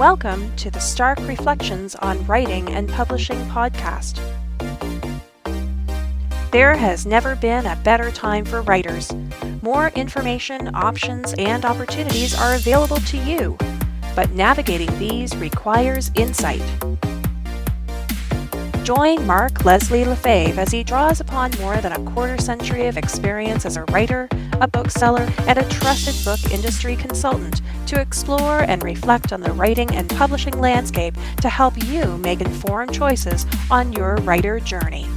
Welcome to the Stark Reflections on Writing and Publishing podcast. There has never been a better time for writers. More information, options, and opportunities are available to you, but navigating these requires insight. Join Mark Leslie Lefebvre as he draws upon more than a quarter century of experience as a writer, a bookseller, and a trusted book industry consultant to explore and reflect on the writing and publishing landscape to help you make informed choices on your writer journey.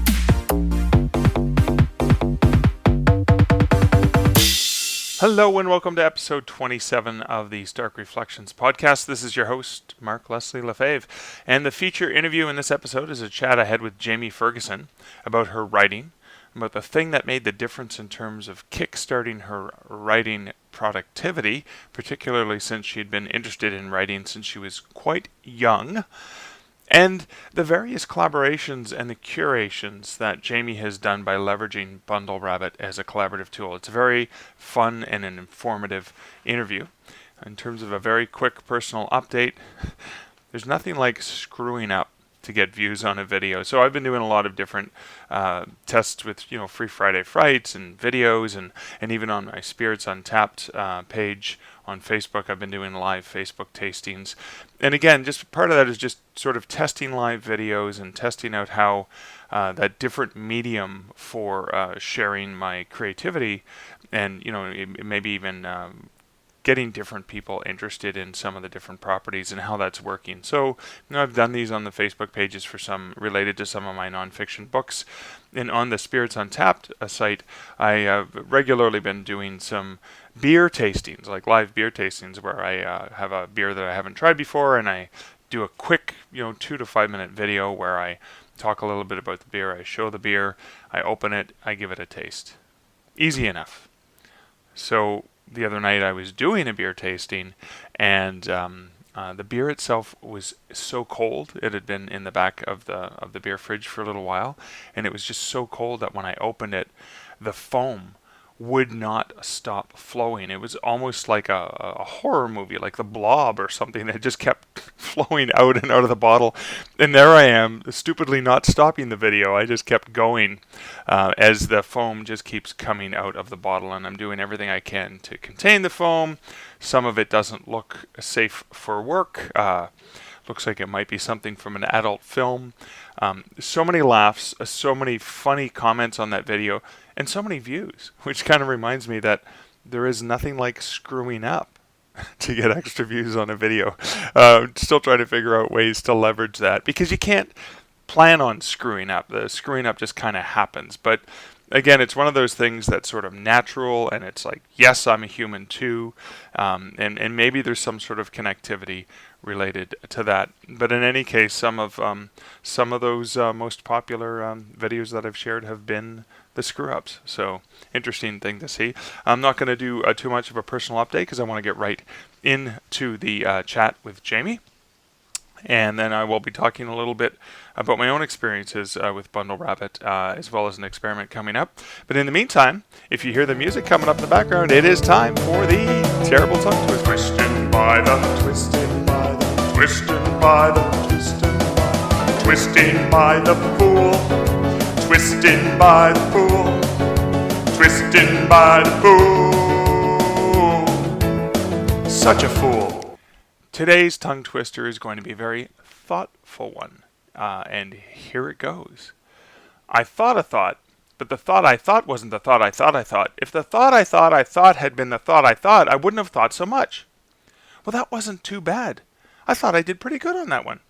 Hello and welcome to episode 27 of the Stark Reflections podcast. This is your host, Mark Leslie Lefebvre, and the feature interview in this episode is a chat I had with Jamie Ferguson about her writing, about the thing that made the difference in terms of kickstarting her writing productivity, particularly since she had been interested in writing since she was quite young, and the various collaborations and the curations that Jamie has done by leveraging BundleRabbit as a collaborative tool. It's a very fun and an informative interview. In terms of a very quick personal update, there's nothing like screwing up to get views on a video. So I've been doing a lot of different tests with, Free Friday Frights and videos, and even on my Spirits Untapped page on Facebook, I've been doing live Facebook tastings. And again, just part of that is just sort of testing live videos and testing out how that different medium for sharing my creativity and, maybe even getting different people interested in some of the different properties and how that's working. So, I've done these on the Facebook pages for some related to some of my nonfiction books. And on the Spirits Untapped site, I have regularly been doing some beer tastings, like live beer tastings, where I have a beer that I haven't tried before, and I do a quick, 2 to 5 minute video where I talk a little bit about the beer, I show the beer, I open it, I give it a taste. Easy enough. So the other night I was doing a beer tasting, and the beer itself was so cold. It had been in the back of the beer fridge for a little while, and it was just so cold that when I opened it, the foam would not stop flowing. It was almost like a horror movie, like The Blob or something that just kept flowing out and out of the bottle. And there I am, stupidly not stopping the video. I just kept going as the foam just keeps coming out of the bottle, and I'm doing everything I can to contain the foam. Some of it doesn't look safe for work. Looks like it might be something from an adult film. So many laughs, so many funny comments on that video, and so many views, which kind of reminds me that there is nothing like screwing up to get extra views on a video. Still trying to figure out ways to leverage that, because you can't plan on screwing up. The screwing up just kind of happens. But again, it's one of those things that's sort of natural, and it's like, yes, I'm a human too, and maybe there's some sort of connectivity related to that. But in any case, some of those most popular videos that I've shared have been the screw-ups. So interesting thing to see. I'm not going to do too much of a personal update because I want to get right into the chat with Jamie. And then I will be talking a little bit about my own experiences with BundleRabbit, as well as an experiment coming up. But in the meantime, if you hear the music coming up in the background, it is time for the terrible tongue twister. Twisted by the, twisted by the, twisted by the, twisted by the, twisted by the fool, twisted by the fool, twisted by the fool. Such a fool. Today's tongue twister is going to be a very thoughtful one, and here it goes. I thought a thought, but the thought I thought wasn't the thought I thought I thought. If the thought I thought had been the thought I thought, I wouldn't have thought so much. Well, that wasn't too bad. I thought I did pretty good on that one.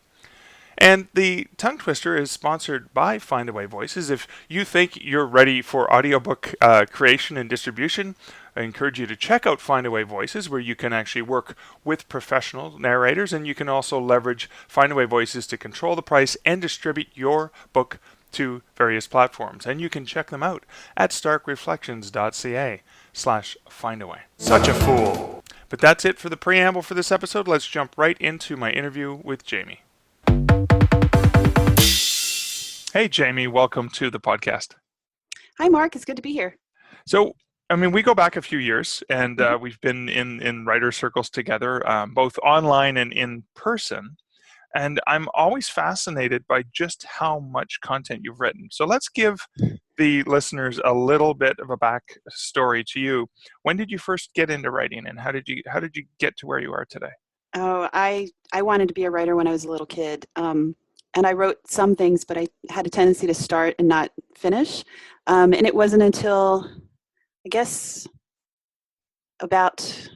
And the tongue twister is sponsored by Findaway Voices. If you think you're ready for audiobook creation and distribution, I encourage you to check out Findaway Voices, where you can actually work with professional narrators, and you can also leverage Findaway Voices to control the price and distribute your book to various platforms. And you can check them out at starkreflections.ca/findaway. Such a fool. But that's it for the preamble for this episode. Let's jump right into my interview with Jamie. Hey, Jamie, welcome to the podcast. Hi, Mark. It's good to be here. So I mean, we go back a few years, and Mhm. we've been in writer circles together, both online and in person. And I'm always fascinated by just how much content you've written. So let's give the listeners a little bit of a backstory to you. When did you first get into writing, and how did you get to where you are today? Oh, I wanted to be a writer when I was a little kid, and I wrote some things, but I had a tendency to start and not finish. And it wasn't until I guess about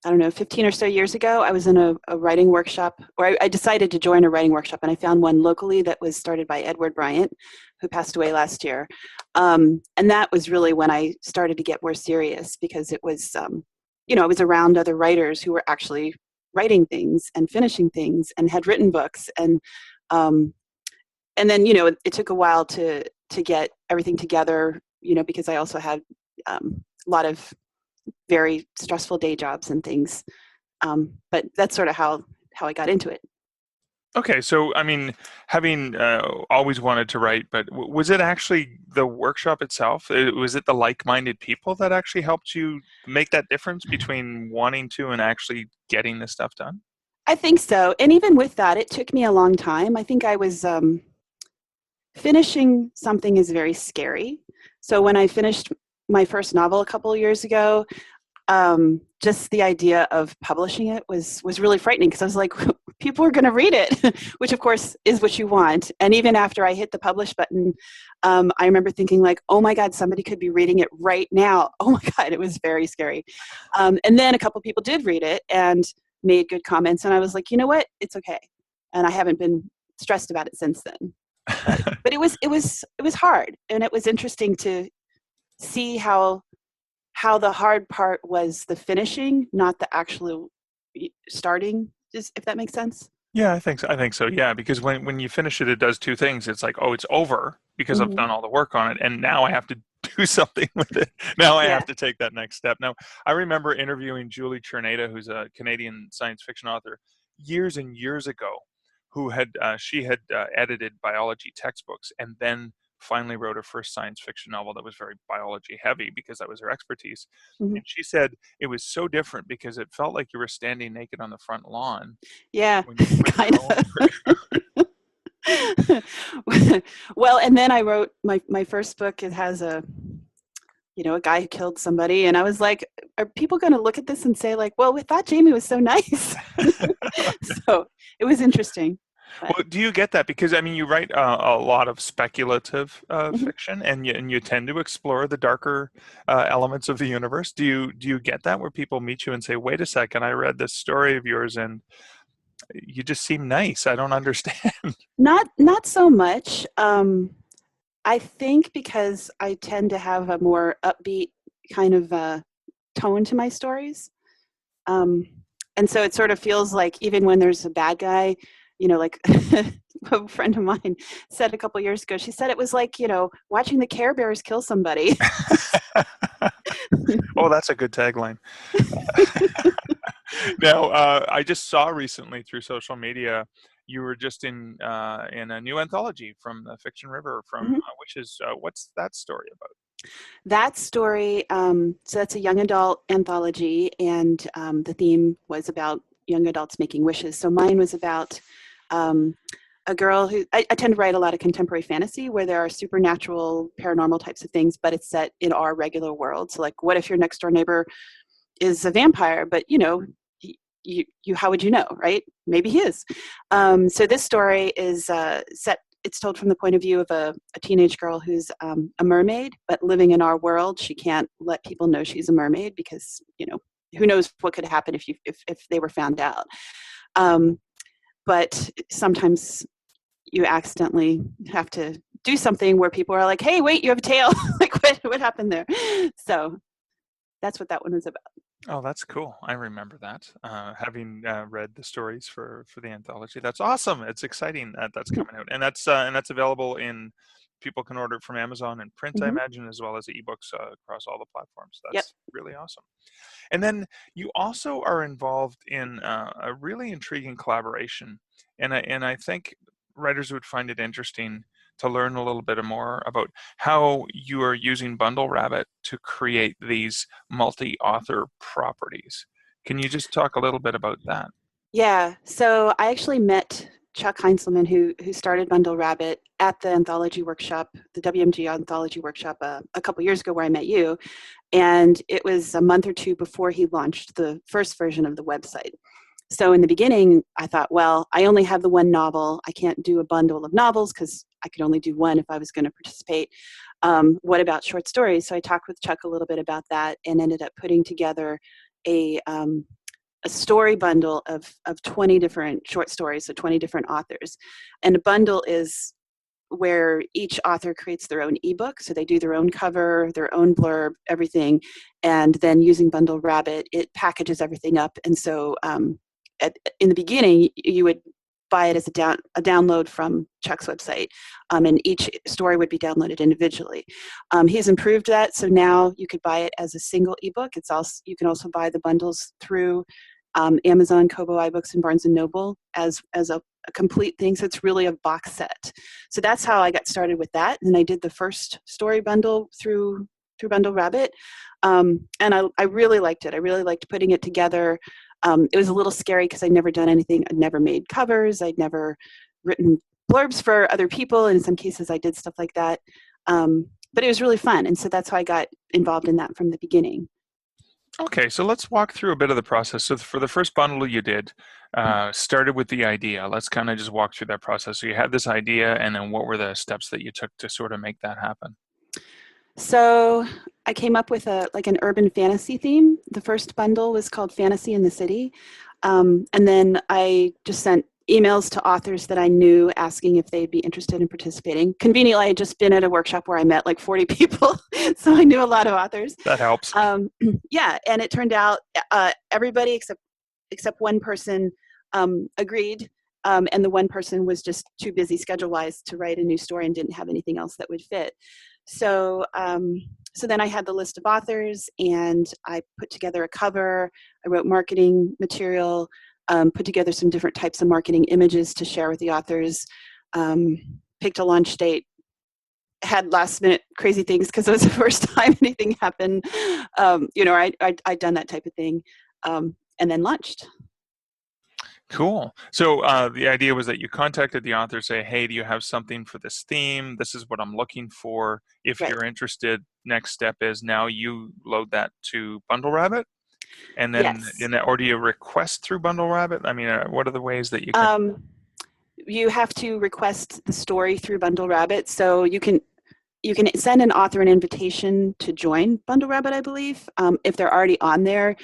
I don't know 15 or so years ago, I was in a writing workshop, or I decided to join a writing workshop, and I found one locally that was started by Edward Bryant, who passed away last year. And that was really when I started to get more serious because it was, I was around other writers who were actually writing things and finishing things and had written books. Um, and then, it took a while to get everything together, because I also had a lot of very stressful day jobs and things. But that's sort of how I got into it. Okay, so I mean, having always wanted to write, but was it actually the workshop itself? Was it the like-minded people that actually helped you make that difference between wanting to and actually getting this stuff done? I think so. And even with that, it took me a long time. I think I was finishing something is very scary. So when I finished my first novel a couple of years ago, just the idea of publishing it was really frightening because I was like, people are going to read it, which of course is what you want. And even after I hit the publish button, I remember thinking like, oh my God, somebody could be reading it right now. Oh my God, it was very scary. And then a couple people did read it and made good comments, and I was like, you know what, it's okay. And I haven't been stressed about it since then. But it was hard, and it was interesting to see how the hard part was the finishing, not the actual starting, just if that makes sense. Yeah, I think so. I think so. Yeah, because when you finish it, it does two things. It's like, oh, it's over because I've Hmm. done all the work on it, and now I have to do something with it. Now I Yeah. have to take that next step. Now, I remember interviewing Julie Cherneda, who's a Canadian science fiction author, years and years ago, who had she had edited biology textbooks and then finally wrote her first science fiction novel that was very biology heavy because that was her expertise. Hmm. And she said it was so different because it felt like you were standing naked on the front lawn Yeah, when you put your kind own. of. Well, and then I wrote my first book. It has a guy who killed somebody, and I was like, are people going to look at this and say like, well, we thought Jamie was so nice? So it was interesting. But Well, do you get that? Because I mean, you write a lot of speculative mhm. fiction, and you tend to explore the darker elements of the universe. Do you get that where people meet you and say, "Wait a second, I read this story of yours, and you just seem nice. I don't understand." Not so much. I think because I tend to have a more upbeat kind of tone to my stories. Um, and so it sort of feels like even when there's a bad guy, like a friend of mine said a couple years ago, she said it was like, watching the Care Bears kill somebody. Oh, that's a good tagline. Now, I just saw recently through social media you were just in a new anthology from the Fiction River, from Mhm. which is what's that story about? That story, so that's a young adult anthology, and the theme was about young adults making wishes. So mine was about um, a girl who I tend to write a lot of contemporary fantasy where there are supernatural, paranormal types of things, but it's set in our regular world. So, like, what if your next door neighbor is a vampire, but you how would you know, right? Maybe he is. So this story is set. It's told from the point of view of a teenage girl who's a mermaid, but living in our world. She can't let people know she's a mermaid because who knows what could happen if they were found out. Um, but sometimes you accidentally have to do something where people are like, "Hey, wait, you have a tail!" Like, what happened there? So that's what that one was about. Oh, that's cool. I remember that. Having read the stories for the anthology, that's awesome. It's exciting that that's coming out, and that's available in. People can order it from Amazon and print, I Hmm. imagine, as well as ebooks across all the platforms. Yep. That's really awesome. And then you also are involved in a really intriguing collaboration, and I think writers would find it interesting to learn a little bit more about how you are using BundleRabbit to create these multi-author properties. Can you just talk a little bit about that? Yeah, so I actually met Chuck Heinzelman, who started BundleRabbit, at the anthology workshop, the WMG anthology workshop, a couple years ago, where I met you. And it was a month or two before he launched the first version of the website. So in the beginning, I thought, well, I only have the one novel. I can't do a bundle of novels because I could only do one if I was going to participate. What about short stories? So I talked with Chuck a little bit about that and ended up putting together a story bundle of 20 different short stories, so 20 different authors. And a bundle is where each author creates their own ebook. So they do their own cover, their own blurb, everything. And then using BundleRabbit, it packages everything up. And so in the beginning, you would buy it as a download from Chuck's website, and each story would be downloaded individually. He's improved that, so now you could buy it as a single ebook. You can also buy the bundles through Amazon, Kobo, iBooks, and Barnes & Noble as a complete thing. So it's really a box set. So that's how I got started with that. And I did the first story bundle through BundleRabbit, and I really liked it. I really liked putting it together. It was a little scary because I'd never done anything. I'd never made covers. I'd never written blurbs for other people. And in some cases, I did stuff like that. But it was really fun. And so that's how I got involved in that from the beginning. Okay, so let's walk through a bit of the process. So for the first bundle you did, started with the idea. Let's kind of just walk through that process. So you had this idea, and then what were the steps that you took to sort of make that happen? So I came up with an urban fantasy theme. The first bundle was called Fantasy in the City. And then I just sent emails to authors that I knew asking if they'd be interested in participating. Conveniently, I had just been at a workshop where I met like 40 people, so I knew a lot of authors. That helps. Yeah, and it turned out everybody except one person agreed, and the one person was just too busy schedule-wise to write a new story and didn't have anything else that would fit. So so then I had the list of authors, and I put together a cover. I wrote marketing material, put together some different types of marketing images to share with the authors, picked a launch date, had last minute crazy things because it was the first time anything happened. I'd done that type of thing, and then launched. Cool. So the idea was that you contacted the author, say, hey, do you have something for this theme? This is what I'm looking for. If Right. you're interested, next step is now you load that to BundleRabbit. And then, Yes. or do you request through BundleRabbit? I mean, what are the ways that you can? You have to request the story through BundleRabbit, so you can send an author an invitation to join BundleRabbit, I believe. If they're already on there,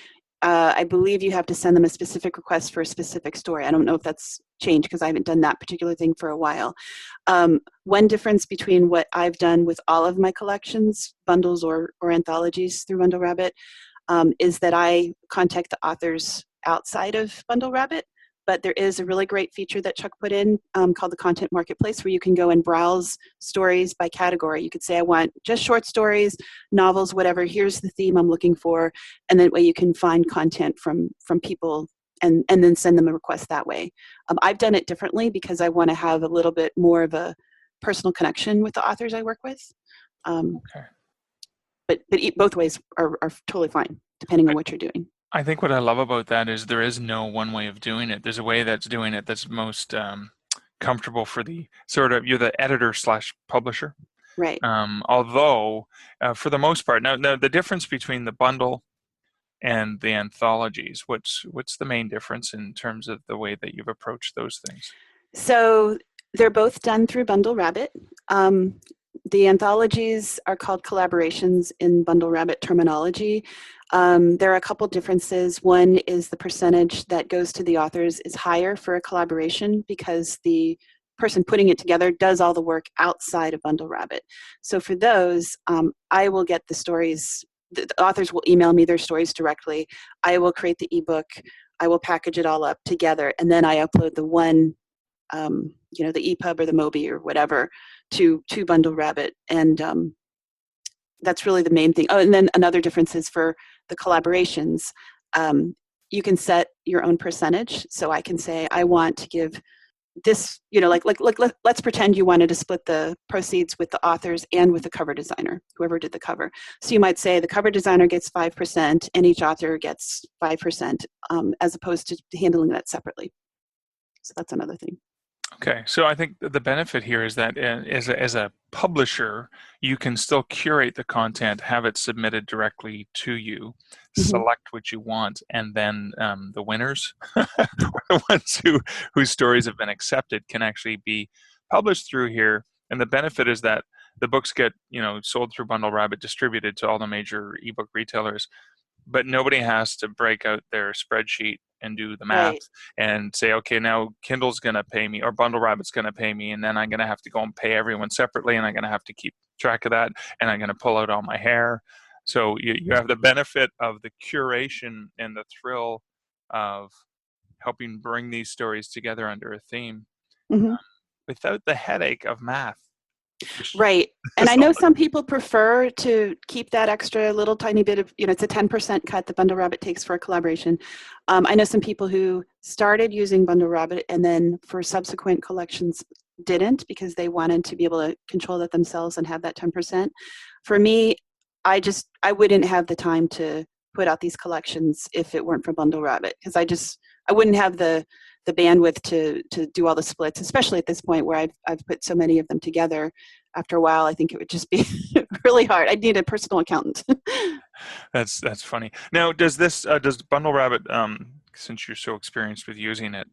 I believe you have to send them a specific request for a specific story. I don't know if that's changed because I haven't done that particular thing for a while. One difference between what I've done with all of my collections, bundles or anthologies through BundleRabbit, is that I contact the authors outside of BundleRabbit. But there is a really great feature that Chuck put in called the Content Marketplace, where you can go and browse stories by category. You could say, I want just short stories, novels, whatever. Here's the theme I'm looking for. And that way you can find content from people and then send them a request that way. I've done it differently because I want to have a little bit more of a personal connection with the authors I work with. Okay. But both ways are totally fine, depending on what you're doing. I think what I love about that is there is no one way of doing it. There's a way that's doing it that's most comfortable for the sort of, you're the editor / publisher. Right. Although, for the most part, now the difference between the bundle and the anthologies, what's the main difference in terms of the way that you've approached those things? So they're both done through BundleRabbit. The anthologies are called collaborations in BundleRabbit terminology. There are a couple differences. One is the percentage that goes to the authors is higher for a collaboration because the person putting it together does all the work outside of BundleRabbit. So for those, I will get the stories. The authors will email me their stories directly. I will create the ebook. I will package it all up together, and then I upload the one, the EPUB or the Mobi or whatever to BundleRabbit, and that's really the main thing. Oh, and then another difference is for the collaborations. You can set your own percentage. So I can say I want to give this, let's pretend you wanted to split the proceeds with the authors and with the cover designer, whoever did the cover. So you might say the cover designer gets 5% and each author gets 5%, as opposed to handling that separately. So that's another thing. Okay, so I think the benefit here is that as a publisher, you can still curate the content, have it submitted directly to you, select what you want, and then the winners, or the ones whose stories have been accepted, can actually be published through here. And the benefit is that the books get sold through BundleRabbit, distributed to all the major ebook retailers, but nobody has to break out their spreadsheet and do the math and say, okay, now Kindle's going to pay me or BundleRabbit's going to pay me, and then I'm going to have to go and pay everyone separately, and I'm going to have to keep track of that, and I'm going to pull out all my hair. So you have the benefit of the curation and the thrill of helping bring these stories together under a theme without the headache of math. Right. And I know some people prefer to keep that extra little tiny bit of, it's a 10% cut that BundleRabbit takes for a collaboration. I know some people who started using BundleRabbit and then for subsequent collections didn't, because they wanted to be able to control that themselves and have that 10%. For me, I wouldn't have the time to put out these collections if it weren't for BundleRabbit, because I wouldn't have the bandwidth to do all the splits, especially at this point where I've put so many of them together. After a while, I think it would just be really hard. I'd need a personal accountant. That's funny. Now, does BundleRabbit, since you're so experienced with using it,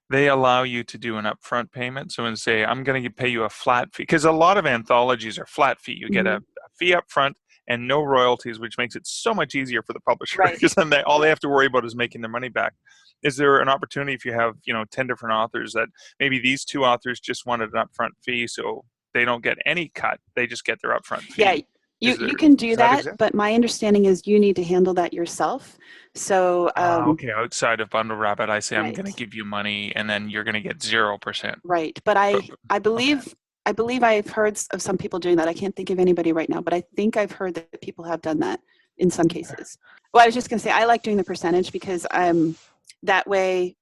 they allow you to do an upfront payment? So when say, I'm going to pay you a flat fee, because a lot of anthologies are flat fee. You get a fee up front and no royalties, which makes it so much easier for the publisher, because then all they have to worry about is making their money back. Is there an opportunity, if you have 10 different authors, that maybe these two authors just wanted an upfront fee, so they don't get any cut, they just get their upfront fee? Yeah, you can do that, but my understanding is you need to handle that yourself. So okay, outside of BundleRabbit, I say I'm going to give you money, and then you're going to get 0%. Right, but I believe I've heard of some people doing that. I can't think of anybody right now, but I think I've heard that people have done that in some cases. Well, I was just going to say, I like doing the percentage because that way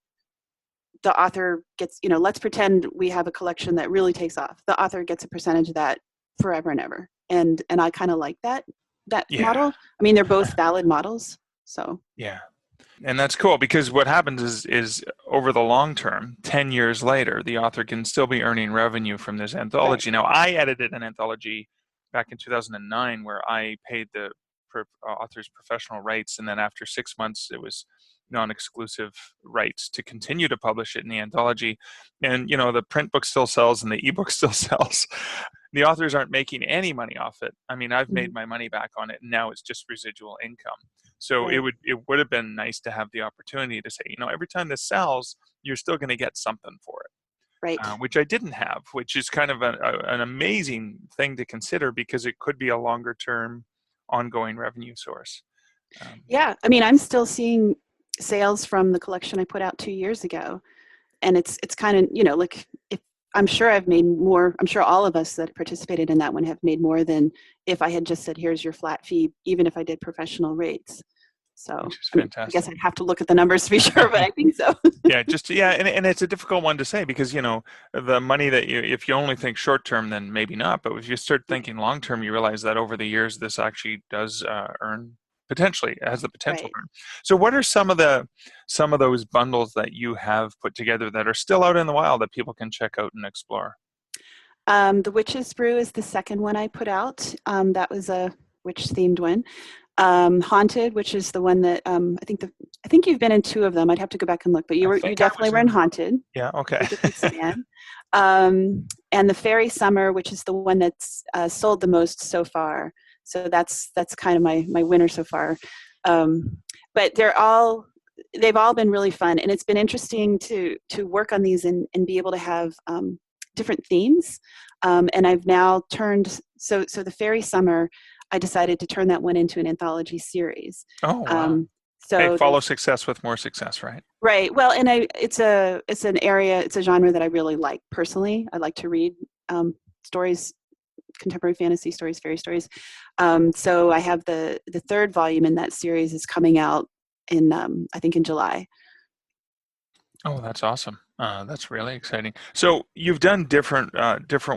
the author gets, let's pretend we have a collection that really takes off. The author gets a percentage of that forever and ever. And I kind of like that model. I mean, they're both valid models. So yeah. And that's cool, because what happens is over the long term, 10 years later, the author can still be earning revenue from this anthology. Now, I edited an anthology back in 2009 where I paid the author's professional rights, and then after 6 months, it was non-exclusive rights to continue to publish it in the anthology. And, the print book still sells and the ebook still sells. The authors aren't making any money off it. I mean, I've made my money back on it, and now it's just residual income. So it would have been nice to have the opportunity to say, every time this sells, you're still going to get something for it. Right. Which I didn't have, which is kind of an amazing thing to consider, because it could be a longer term ongoing revenue source. Yeah, I mean, I'm still seeing sales from the collection I put out 2 years ago, and it's kind of, like, if I'm sure I've made more, I'm sure all of us that participated in that one have made more than if I had just said, here's your flat fee, even if I did professional rates. So which is fantastic. I guess I'd have to look at the numbers to be sure, but I think so. And it's a difficult one to say, because the money that if you only think short term, then maybe not. But if you start thinking long term, you realize that over the years, this actually does earn. Potentially, it has the potential. Right. So what are some of those bundles that you have put together that are still out in the wild that people can check out and explore? The Witch's Brew is the second one I put out. That was a witch themed one. Haunted, which is the one that I think you've been in 2 of them. I'd have to go back and look, but you definitely were in Haunted. Yeah, okay. And the Fairy Summer, which is the one that's sold the most so far. So that's kind of my winner so far. But they've all been really fun, and it's been interesting to work on these and be able to have different themes. And I've now turned so the Fairy Summer, I decided to turn that one into an anthology series. Oh, wow. So follow success with more success, right? Right. Well, and it's an area, it's a genre that I really like personally. I like to read stories, contemporary fantasy stories, fairy stories. So I have the 3rd volume in that series is coming out in I think in July. Oh, that's awesome. That's really exciting. So you've done different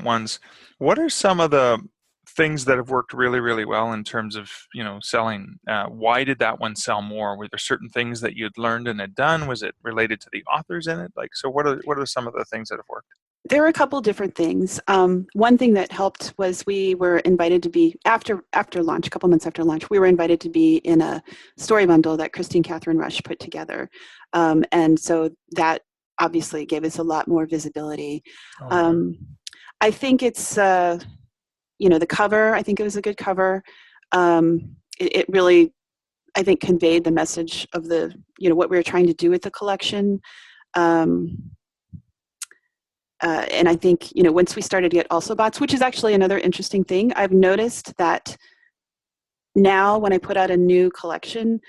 ones. What are some of the things that have worked really, really well in terms of, selling? Why did that one sell more? Were there certain things that you'd learned and had done? Was it related to the authors in it? Like, so what are some of the things that have worked? There were a couple different things. One thing that helped was we were invited to be after launch, a couple months after launch, we were invited to be in a story bundle that Christine Catherine Rush put together, and so that obviously gave us a lot more visibility. Oh, yeah. I think it's the cover. I think it was a good cover. It really, I think, conveyed the message of the what we were trying to do with the collection. Um, and I think, once we started to get also bots, which is actually another interesting thing, I've noticed that now when I put out a new collection,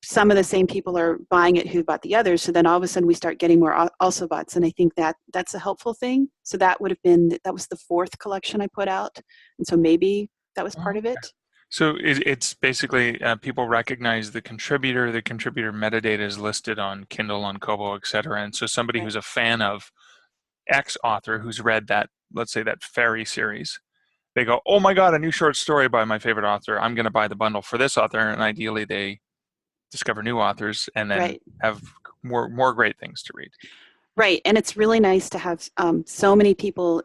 some of the same people are buying it who bought the others. So then all of a sudden we start getting more also bots. And I think that that's a helpful thing. So that was the fourth collection I put out. And so maybe that was part of it. So it's basically people recognize the contributor. The contributor metadata is listed on Kindle, on Kobo, etc. And so somebody Right. who's a fan of X author who's read that, let's say that fairy series, they go, oh my God, a new short story by my favorite author. I'm going to buy the bundle for this author. And ideally they discover new authors and then Right. have more great things to read. Right. And it's really nice to have so many people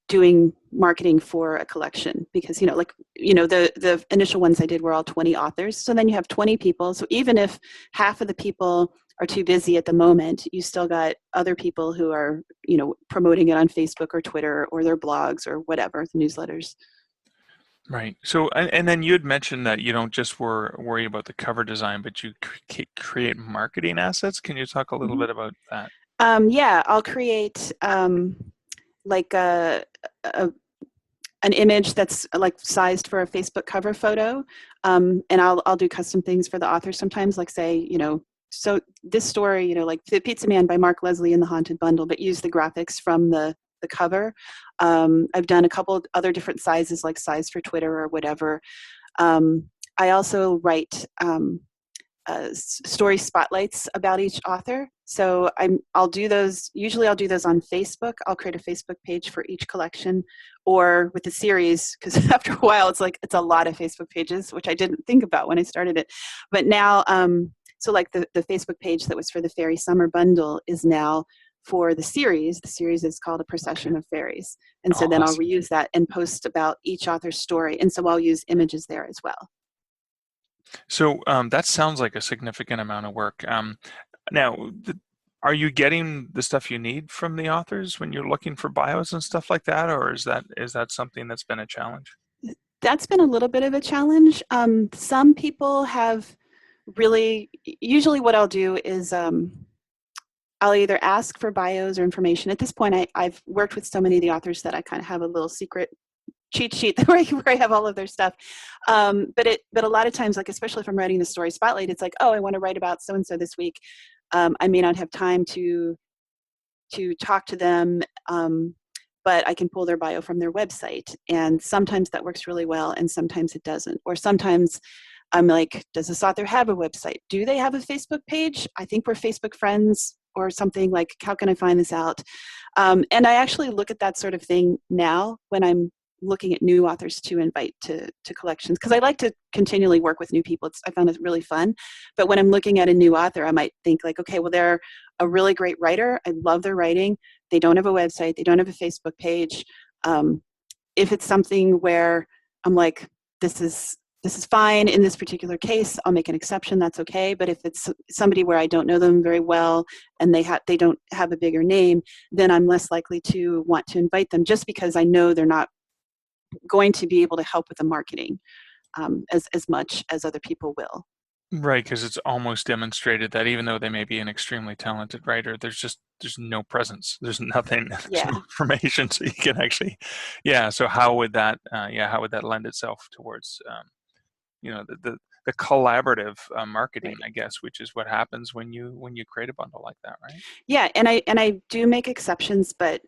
doing marketing for a collection because the initial ones I did were all 20 authors, so then you have 20 people, so even if half of the people are too busy at the moment, you still got other people who are promoting it on Facebook or Twitter or their blogs or whatever, the newsletters. Right. So, and then you had mentioned that you don't just worry about the cover design, but you create marketing assets. Can you talk a little Mhm. bit about that? Yeah, I'll create like an image that's like sized for a Facebook cover photo, and I'll do custom things for the author sometimes, like say, so this story, like The Pizza Man by Mark Leslie in the Haunted Bundle, but use the graphics from the cover. I've done a couple other different sizes, like size for Twitter or whatever. I also write story spotlights about each author. So I'll do those. Usually, I'll do those on Facebook. I'll create a Facebook page for each collection, or with the series, because after a while, it's a lot of Facebook pages, which I didn't think about when I started it. But now, so like the Facebook page that was for the Fairy Summer Bundle is now for the series. The series is called A Procession of Fairies, and so Oh, then I'll awesome. reuse that and post about each author's story, and so I'll use images there as well. So that sounds like a significant amount of work. Now, are you getting the stuff you need from the authors when you're looking for bios and stuff like that, or is that something that's been a challenge? That's been a little bit of a challenge. Some people have really, usually what I'll do is I'll either ask for bios or information. At this point, I've worked with so many of the authors that I kind of have a little secret cheat sheet where I have all of their stuff. But a lot of times, like especially if I'm writing the story spotlight, it's like, oh, I want to write about so and so this week. I may not have time to talk to them, but I can pull their bio from their website. And sometimes that works really well, and sometimes it doesn't. Or sometimes I'm like, does this author have a website? Do they have a Facebook page? I think we're Facebook friends or something. Like, how can I find this out? And I actually look at that sort of thing now when I'm looking at new authors to invite to collections, because I like to continually work with new people. I found it really fun. But when I'm looking at a new author, I might think like, okay, well, they're a really great writer. I love their writing. They don't have a website. They don't have a Facebook page. If it's something where I'm like, this is fine in this particular case, I'll make an exception. That's okay. But if it's somebody where I don't know them very well and they don't have a bigger name, then I'm less likely to want to invite them, just because I know they're not going to be able to help with the marketing as much as other people will. Right, because it's almost demonstrated that even though they may be an extremely talented writer, there's no presence. There's nothing. There's Yeah. no information, so you can actually, yeah. So how would that lend itself towards, the collaborative marketing, Right. I guess, which is what happens when you create a bundle like that, right? Yeah, and I do make exceptions, but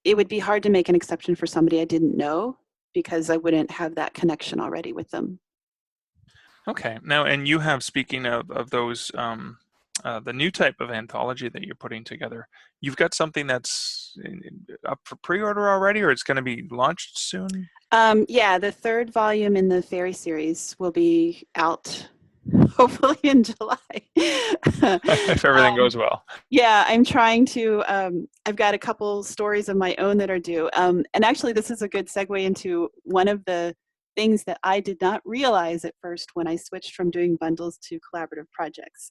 it would be hard to make an exception for somebody I didn't know, because I wouldn't have that connection already with them. Okay. Now, and you have, speaking of those the new type of anthology that you're putting together. You've got something that's up for pre-order already, or it's going to be launched soon? Yeah, the third volume in the fairy series will be out hopefully in July. If everything goes well. Yeah, I'm trying to. I've got a couple stories of my own that are due. And actually, this is a good segue into one of the things that I did not realize at first when I switched from doing bundles to collaborative projects.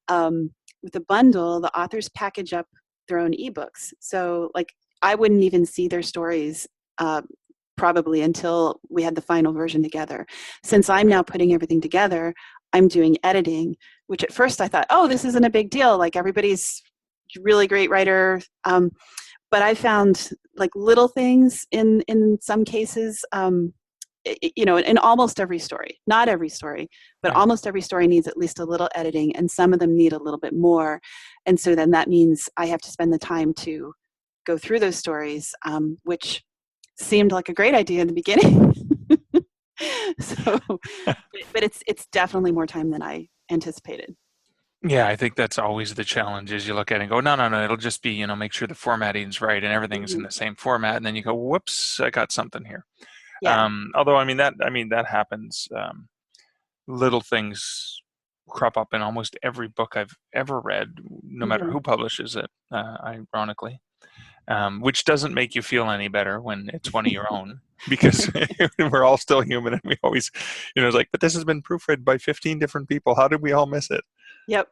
With a bundle, the authors package up their own ebooks. So, like, I wouldn't even see their stories probably until we had the final version together. Since I'm now putting everything together, I'm doing editing, which at first I thought, oh, this isn't a big deal. Like, everybody's really great writer. But I found like little things in some cases, in almost every story, not every story, but Right. almost every story needs at least a little editing, and some of them need a little bit more. And so then that means I have to spend the time to go through those stories, which seemed like a great idea in the beginning. So, but it's definitely more time than I anticipated. Yeah, I think that's always the challenge is you look at it and go, no, it'll just be, make sure the formatting's right and everything's in Mhm. the same format. And then you go, whoops, I got something here. Yeah. Although, that happens. Little things crop up in almost every book I've ever read, no matter Mhm. who publishes it, ironically. Which doesn't make you feel any better when it's one of your own, because we're all still human and we always, it's like, but this has been proofread by 15 different people. How did we all miss it? Yep.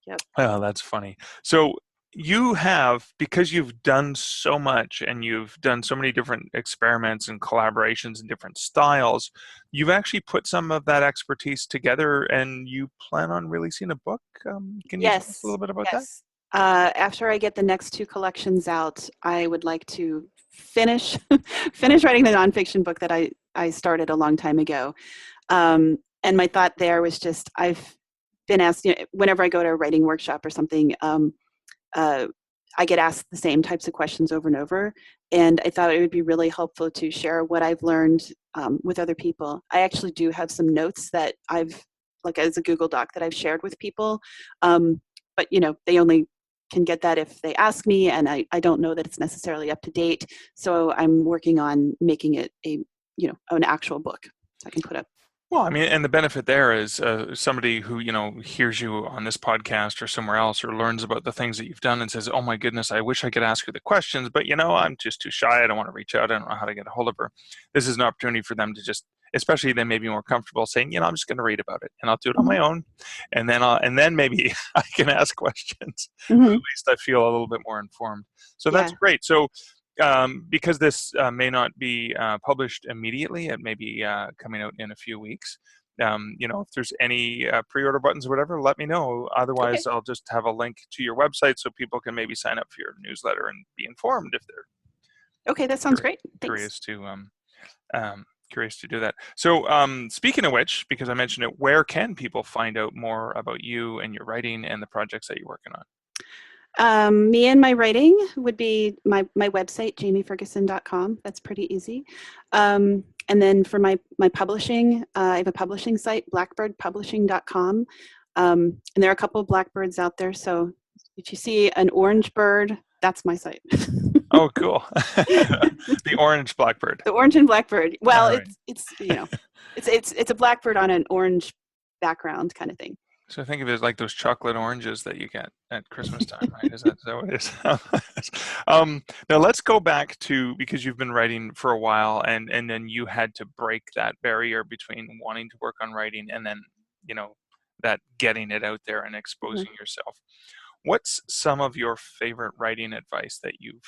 Yep. Oh, that's funny. So you have, because you've done so much and you've done so many different experiments and collaborations and different styles, you've actually put some of that expertise together and you plan on releasing a book. Can you tell us a Yes. little bit about that? Yes. After I get the next two collections out, I would like to finish finish writing the nonfiction book that I started a long time ago. And my thought there was just I've been asked, whenever I go to a writing workshop or something, uh, I get asked the same types of questions over and over. And I thought it would be really helpful to share what I've learned with other people. I actually do have some notes that I've, like as a Google Doc, that I've shared with people. But, they only can get that if they ask me, and I don't know that it's necessarily up to date. So I'm working on making it an actual book I can put up. Well, and the benefit there is somebody who, hears you on this podcast or somewhere else or learns about the things that you've done and says, oh my goodness, I wish I could ask her the questions, but, I'm just too shy. I don't want to reach out. I don't know how to get a hold of her. This is an opportunity for them to just, especially they may be more comfortable saying, I'm just going to read about it and I'll do it on Mhm. my own. And then maybe I can ask questions. But at Mhm. least I feel a little bit more informed. So that's Yeah. great. So because this may not be published immediately, it may be coming out in a few weeks. If there's any pre-order buttons or whatever, let me know. Okay. Otherwise, I'll just have a link to your website so people can maybe sign up for your newsletter and be informed if they're Okay, that sounds great. Thanks. curious to curious to do that. So, speaking of which, because I mentioned it, where can people find out more about you and your writing and the projects that you're working on? Me and my writing would be my website, jamieferguson.com. That's pretty easy. And then for my publishing, I have a publishing site, blackbirdpublishing.com. And there are a couple of blackbirds out there. So if you see an orange bird, that's my site. Oh, cool. The orange blackbird. The orange and blackbird. Well, All right. it's a blackbird on an orange background kind of thing. So think of it as like those chocolate oranges that you get at Christmas time, right? Is that what it is? Now let's go back to, because you've been writing for a while and then you had to break that barrier between wanting to work on writing and then, that getting it out there and Mhm. exposing yourself. What's some of your favorite writing advice that you've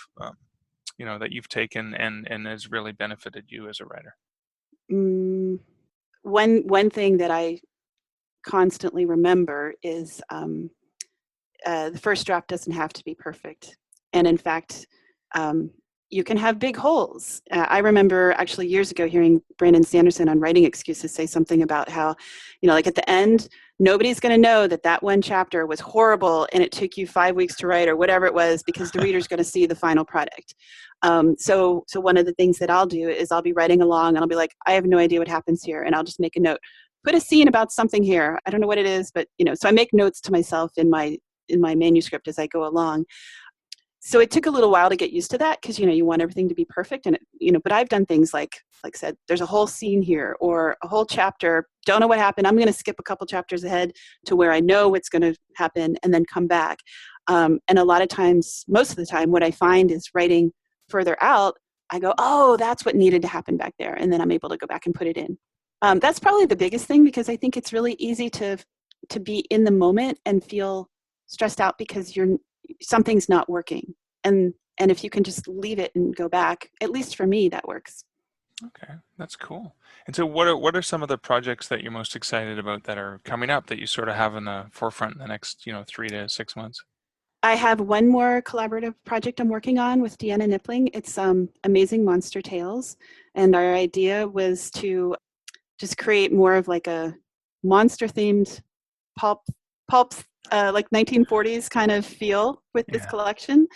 taken and has really benefited you as a writer? Mm, one thing that I constantly remember is the first draft doesn't have to be perfect. And in fact, um, you can have big holes. I remember actually years ago hearing Brandon Sanderson on Writing Excuses say something about how, like at the end, nobody's going to know that one chapter was horrible and it took you 5 weeks to write or whatever it was, because the reader's going to see the final product. So one of the things that I'll do is I'll be writing along and I'll be like, I have no idea what happens here. And I'll just make a note, put a scene about something here. I don't know what it is, but so I make notes to myself in my manuscript as I go along. So it took a little while to get used to that because you want everything to be perfect, and but I've done things like I said, there's a whole scene here or a whole chapter. Don't know what happened. I'm going to skip a couple chapters ahead to where I know what's going to happen and then come back. And a lot of times, most of the time, what I find is writing further out, I go, oh, that's what needed to happen back there. And then I'm able to go back and put it in. That's probably the biggest thing because I think it's really easy to be in the moment and feel stressed out because something's not working. And if you can just leave it and go back, at least for me, that works. Okay, that's cool. And so what are some of the projects that you're most excited about that are coming up that you sort of have in the forefront in the next 3 to 6 months? I have one more collaborative project I'm working on with DeAnna Knippling. It's Amazing Monster Tales. And our idea was to just create more of like a monster-themed pulp like 1940s kind of feel with this collection.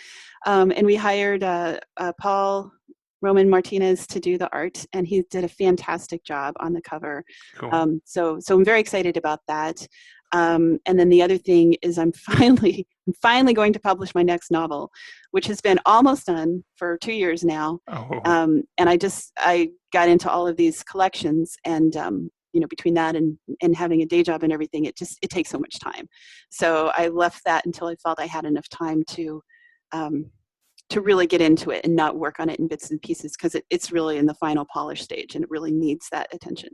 And we hired Paul Roman Martinez to do the art, and he did a fantastic job on the cover. Cool. So I'm very excited about that. And then the other thing is I'm finally going to publish my next novel, which has been almost done for 2 years now. Oh. And I got into all of these collections, and between that and having a day job and everything, it takes so much time. So I left that until I felt I had enough time to really get into it and not work on it in bits and pieces because it's really in the final polish stage and it really needs that attention.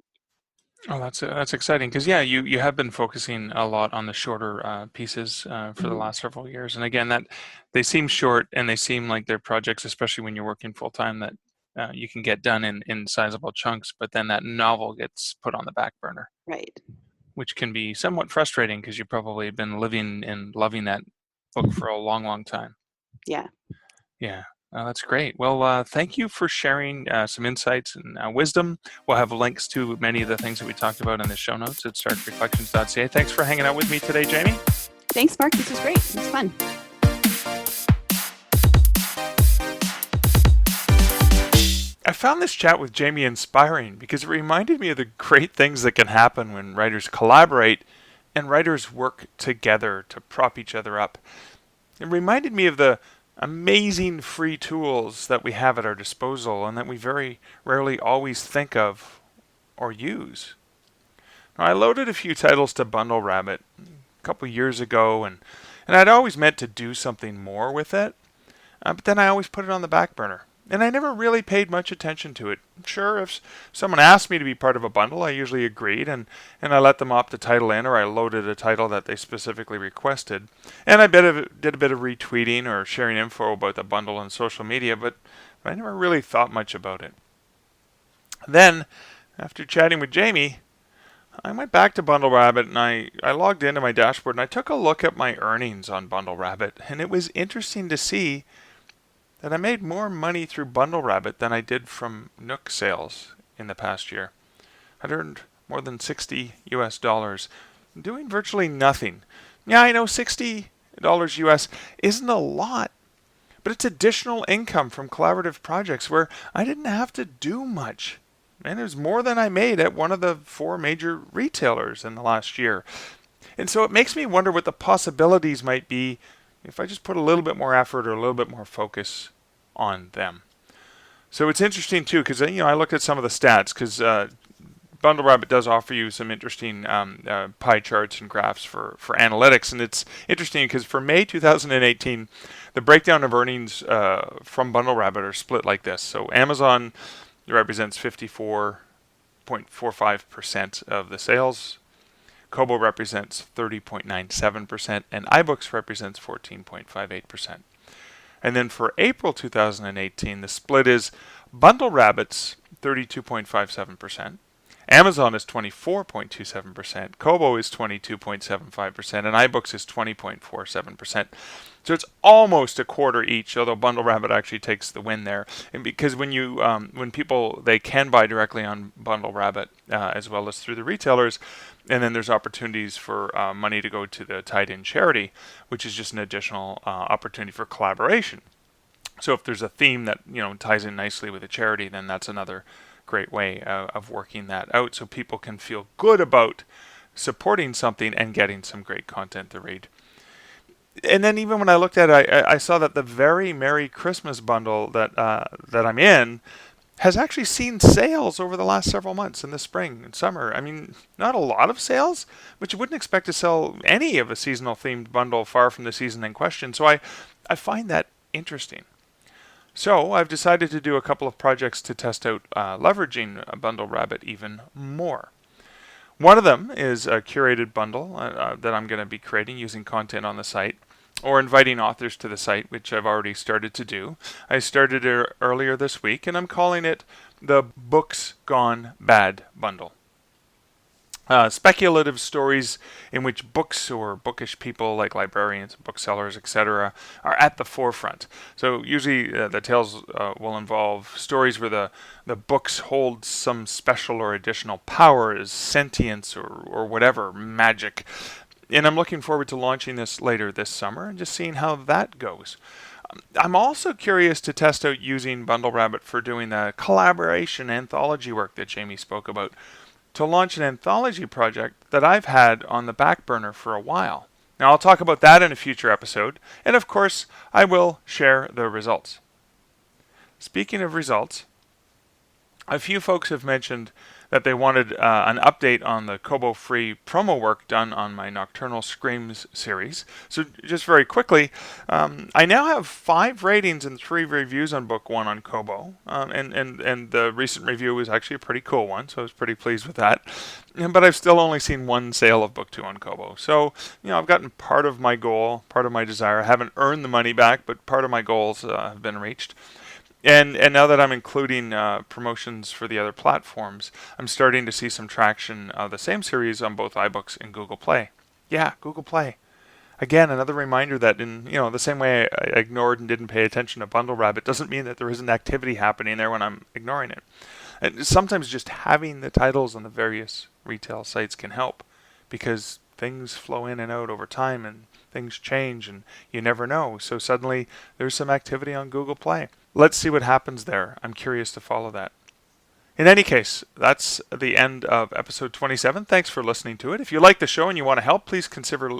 Oh, that's exciting because you have been focusing a lot on the shorter pieces for the last several years, and again that they seem short and they seem like they're projects, especially when you're working full time, that you can get done in sizable chunks, but then that novel gets put on the back burner, right? Which can be somewhat frustrating because you've probably been living and loving that book for a long, long time. Yeah. Yeah. That's great. Well, thank you for sharing some insights and wisdom. We'll have links to many of the things that we talked about in the show notes at starkreflections.ca. Thanks for hanging out with me today, Jamie. Thanks, Mark. This was great. It was fun. I found this chat with Jamie inspiring because it reminded me of the great things that can happen when writers collaborate and writers work together to prop each other up. It reminded me of the amazing free tools that we have at our disposal and that we very rarely always think of or use. Now, I loaded a few titles to BundleRabbit a couple years ago, and I'd always meant to do something more with it, but then I always put it on the back burner. And I never really paid much attention to it. Sure, if someone asked me to be part of a bundle, I usually agreed, and I let them opt the title in, or I loaded a title that they specifically requested. And I did a bit of retweeting or sharing info about the bundle on social media, but I never really thought much about it. Then, after chatting with Jamie, I went back to BundleRabbit and I logged into my dashboard and I took a look at my earnings on BundleRabbit, and it was interesting to see that I made more money through BundleRabbit than I did from Nook sales in the past year. I'd earned more than $60 US doing virtually nothing. Yeah, I know $60 US isn't a lot, but it's additional income from collaborative projects where I didn't have to do much. And it was more than I made at one of the 4 major retailers in the last year. And so it makes me wonder what the possibilities might be if I just put a little bit more effort or a little bit more focus on them. So it's interesting too because I looked at some of the stats because BundleRabbit does offer you some interesting pie charts and graphs for analytics, and it's interesting because for May 2018, the breakdown of earnings from BundleRabbit are split like this. So Amazon represents 54.45% of the sales. Kobo represents 30.97%, and iBooks represents 14.58%. And then for April 2018, the split is BundleRabbit's 32.57%, Amazon is 24.27%, Kobo is 22.75%, and iBooks is 20.47%. So it's almost a quarter each, although BundleRabbit actually takes the win there. And because when people, they can buy directly on BundleRabbit as well as through the retailers, and then there's opportunities for money to go to the tied-in charity, which is just an additional opportunity for collaboration. So if there's a theme that ties in nicely with a charity, then that's another great way of working that out so people can feel good about supporting something and getting some great content to read. And then even when I looked at it, I saw that the Very Merry Christmas bundle that I'm in has actually seen sales over the last several months in the spring and summer. I mean, not a lot of sales, but you wouldn't expect to sell any of a seasonal themed bundle far from the season in question. So I find that interesting. So I've decided to do a couple of projects to test out leveraging BundleRabbit even more. One of them is a curated bundle that I'm going to be creating using content on the site, or inviting authors to the site, which I've already started to do. I started it earlier this week, and I'm calling it the Books Gone Bad bundle. Speculative stories in which books or bookish people like librarians, booksellers, etc. are at the forefront. So usually the tales will involve stories where the books hold some special or additional powers, sentience, or whatever, magic. And I'm looking forward to launching this later this summer and just seeing how that goes. I'm also curious to test out using BundleRabbit for doing the collaboration anthology work that Jamie spoke about, to launch an anthology project that I've had on the back burner for a while. Now I'll talk about that in a future episode, and of course I will share the results. Speaking of results, a few folks have mentioned that they wanted an update on the Kobo free promo work done on my Nocturnal Screams series. So just very quickly, I now have 5 ratings and 3 reviews on book 1 on Kobo, and the recent review was actually a pretty cool one, so I was pretty pleased with that. But I've still only seen 1 sale of book 2 on Kobo. So, I've gotten part of my goal, part of my desire. I haven't earned the money back, but part of my goals have been reached. And now that I'm including promotions for the other platforms, I'm starting to see some traction of the same series on both iBooks and Google Play. Yeah, Google Play. Again, another reminder that in the same way I ignored and didn't pay attention to BundleRabbit doesn't mean that there isn't activity happening there when I'm ignoring it. And sometimes just having the titles on the various retail sites can help, because things flow in and out over time and things change and you never know. So suddenly there's some activity on Google Play. Let's see what happens there. I'm curious to follow that. In any case, that's the end of episode 27. Thanks for listening to it. If you like the show and you want to help, please consider...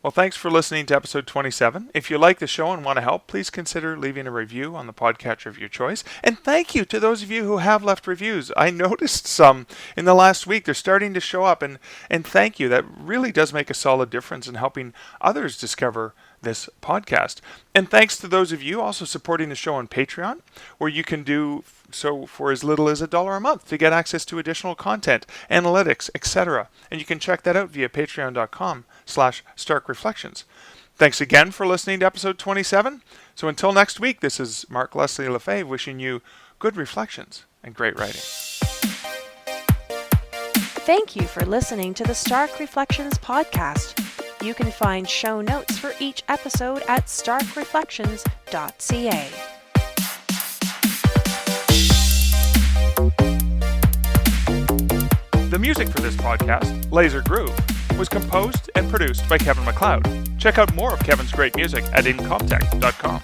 Well, thanks for listening to episode 27. If you like the show and want to help, please consider leaving a review on the podcatcher of your choice. And thank you to those of you who have left reviews. I noticed some in the last week. They're starting to show up, and thank you. That really does make a solid difference in helping others discover this podcast. And thanks to those of you also supporting the show on Patreon, where you can do so for as little as $1 a month to get access to additional content, analytics, etc. And you can check that out via patreon.com/starkreflections. Thanks again for listening to episode 27. So until next week, this is Mark Leslie Lefebvre wishing you good reflections and great writing. Thank you for listening to the Stark Reflections podcast. You can find show notes for each episode at starkreflections.ca. The music for this podcast, Laser Groove, was composed and produced by Kevin MacLeod. Check out more of Kevin's great music at incomptech.com.